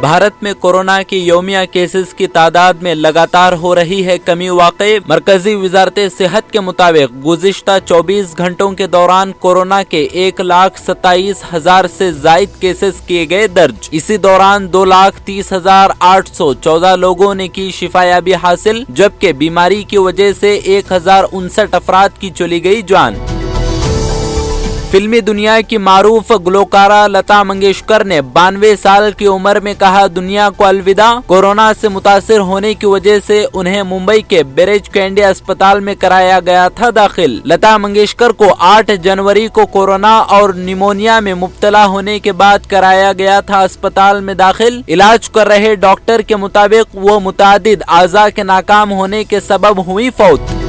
भारत में कोरोना की यौमिया केसेस की तादाद में लगातार हो रही है कमी वाकई। मरकजी वजारत सेहत के मुताबिक गुज़िश्ता 24 घंटों के दौरान कोरोना के 1,27,000 से जायद केसेस किए गए दर्ज। इसी दौरान 2,30,814 लोगों ने की शिफायाबी हासिल, जबकि बीमारी की वजह से 1,059 अफराद की चली गई जान। फिल्मी दुनिया की मारूफ गुलकारा लता मंगेशकर ने 92 साल की उम्र में कहा दुनिया को अलविदा। कोरोना से मुतासिर होने की वजह से उन्हें मुंबई के बेरेज कैंडी अस्पताल में कराया गया था दाखिल। लता मंगेशकर को 8 जनवरी को कोरोना और निमोनिया में मुब्तला होने के बाद कराया गया था अस्पताल में दाखिल। इलाज कर रहे डॉक्टर के मुताबिक वो मुतादिद आज़ा के नाकाम होने के सबब हुई फौत।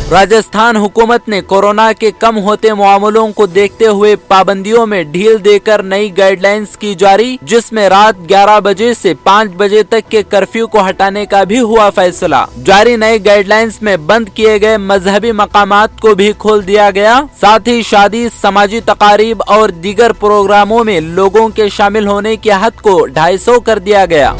राजस्थान हुकूमत ने कोरोना के कम होते मामलों को देखते हुए पाबंदियों में ढील देकर नई गाइडलाइंस की जारी, जिसमें रात 11 बजे से 5 बजे तक के कर्फ्यू को हटाने का भी हुआ फैसला। जारी नई गाइडलाइंस में बंद किए गए मजहबी मकामात को भी खोल दिया गया। साथ ही शादी, समाजी तकारीब और दीगर प्रोग्रामों में लोगों के शामिल होने की हद को 250 कर दिया गया।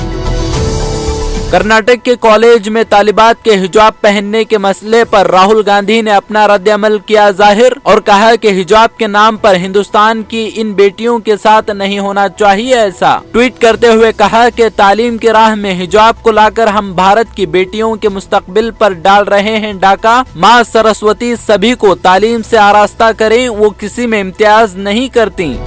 कर्नाटक के कॉलेज में तालिबात के हिजाब पहनने के मसले पर राहुल गांधी ने अपना रद्द-ए-अमल किया जाहिर और कहा कि हिजाब के नाम पर हिंदुस्तान की इन बेटियों के साथ नहीं होना चाहिए ऐसा। ट्वीट करते हुए कहा कि तालीम की राह में हिजाब को लाकर हम भारत की बेटियों के मुस्तकबिल पर डाल रहे हैं डाका। माँ सरस्वती सभी को तालीम से आरास्ता करें, वो किसी में इम्तियाज नहीं करती।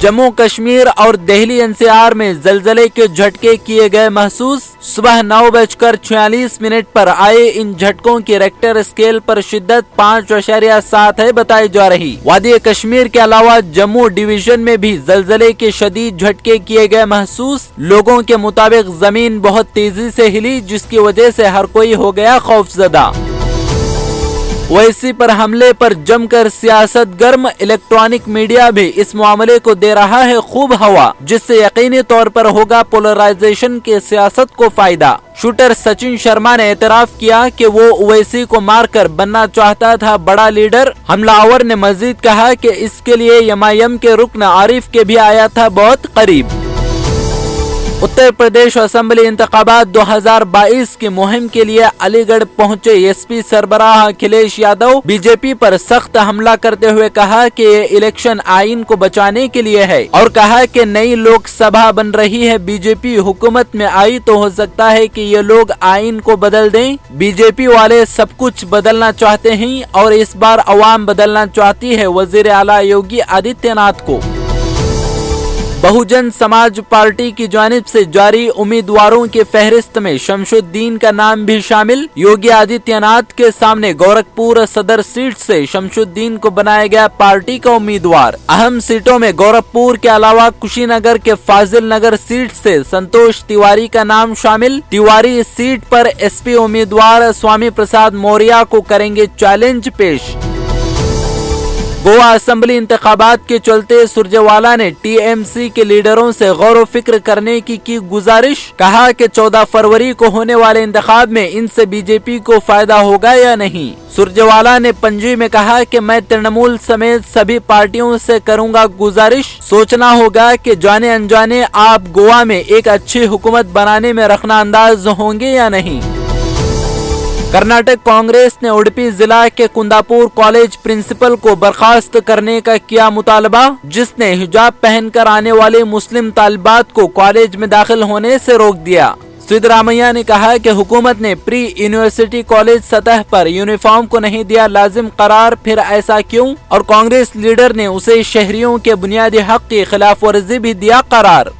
जम्मू कश्मीर और दिल्ली एनसीआर में जलजले के झटके किए गए महसूस। सुबह 9:46 पर आए इन झटकों की रेक्टर स्केल पर शिद्दत 5.7 है बताई जा रही। वादी कश्मीर के अलावा जम्मू डिवीजन में भी जलजले के शदीद झटके किए गए महसूस। लोगों के मुताबिक जमीन बहुत तेजी से हिली, जिसकी वजह से हर कोई हो गया खौफजदा। ओवैसी पर हमले पर जमकर सियासत गर्म। इलेक्ट्रॉनिक मीडिया भी इस मामले को दे रहा है खूब हवा, जिससे यकीनी तौर पर होगा पोलराइजेशन के सियासत को फायदा। शूटर सचिन शर्मा ने एतराफ किया कि वो ओवैसी को मारकर बनना चाहता था बड़ा लीडर। हमलावर ने मजीद कहा कि इसके लिए एमआईएम के रुकन आरिफ के भी आया था बहुत करीब। उत्तर प्रदेश असेंबली इंतखाबात 2022 की मुहिम के लिए अलीगढ़ पहुंचे एसपी सरबराह अखिलेश यादव। बीजेपी पर सख्त हमला करते हुए कहा कि ये इलेक्शन आइन को बचाने के लिए है और कहा कि नई लोकसभा बन रही है, बीजेपी हुकूमत में आई तो हो सकता है कि ये लोग आइन को बदल दें। बीजेपी वाले सब कुछ बदलना चाहते हैं और इस बार अवाम बदलना चाहती है वजीर आला योगी आदित्यनाथ को। बहुजन समाज पार्टी की जानिब से जारी उम्मीदवारों की फहरिस्त में शमशुद्दीन का नाम भी शामिल। योगी आदित्यनाथ के सामने गोरखपुर सदर सीट से शमशुद्दीन को बनाया गया पार्टी का उम्मीदवार। अहम सीटों में गोरखपुर के अलावा कुशीनगर के फाजिल नगर सीट से संतोष तिवारी का नाम शामिल। तिवारी इस सीट पर एसपी उम्मीदवार स्वामी प्रसाद मौर्य को करेंगे चैलेंज पेश। गोवा असेंबली इंतखाबात के चलते सुरजेवाला ने टीएमसी के लीडरों से गौर फिक्र करने की गुजारिश। कहा कि 14 फरवरी को होने वाले इंतखाब में इनसे बीजेपी को फायदा होगा या नहीं। सुरजेवाला ने पणजी में कहा कि मैं तृणमूल समेत सभी पार्टियों से करूंगा गुजारिश। सोचना होगा कि जाने अनजाने आप गोवा में एक अच्छी हुकूमत बनाने में रखना अंदाज होंगे या नहीं। कर्नाटक कांग्रेस ने उडुपी जिला के कुंदापुर कॉलेज प्रिंसिपल को बर्खास्त करने का किया मुतालबा, जिसने हिजाब पहनकर आने वाले मुस्लिम तालिबात को कॉलेज में दाखिल होने से रोक दिया। सिद्धरामैया ने कहा कि हुकूमत ने प्री यूनिवर्सिटी कॉलेज सतह पर यूनिफॉर्म को नहीं दिया लाजिम करार, फिर ऐसा क्यों? और कांग्रेस लीडर ने उसे शहरियों के बुनियादी हक की खिलाफ वर्जी भी दिया करार।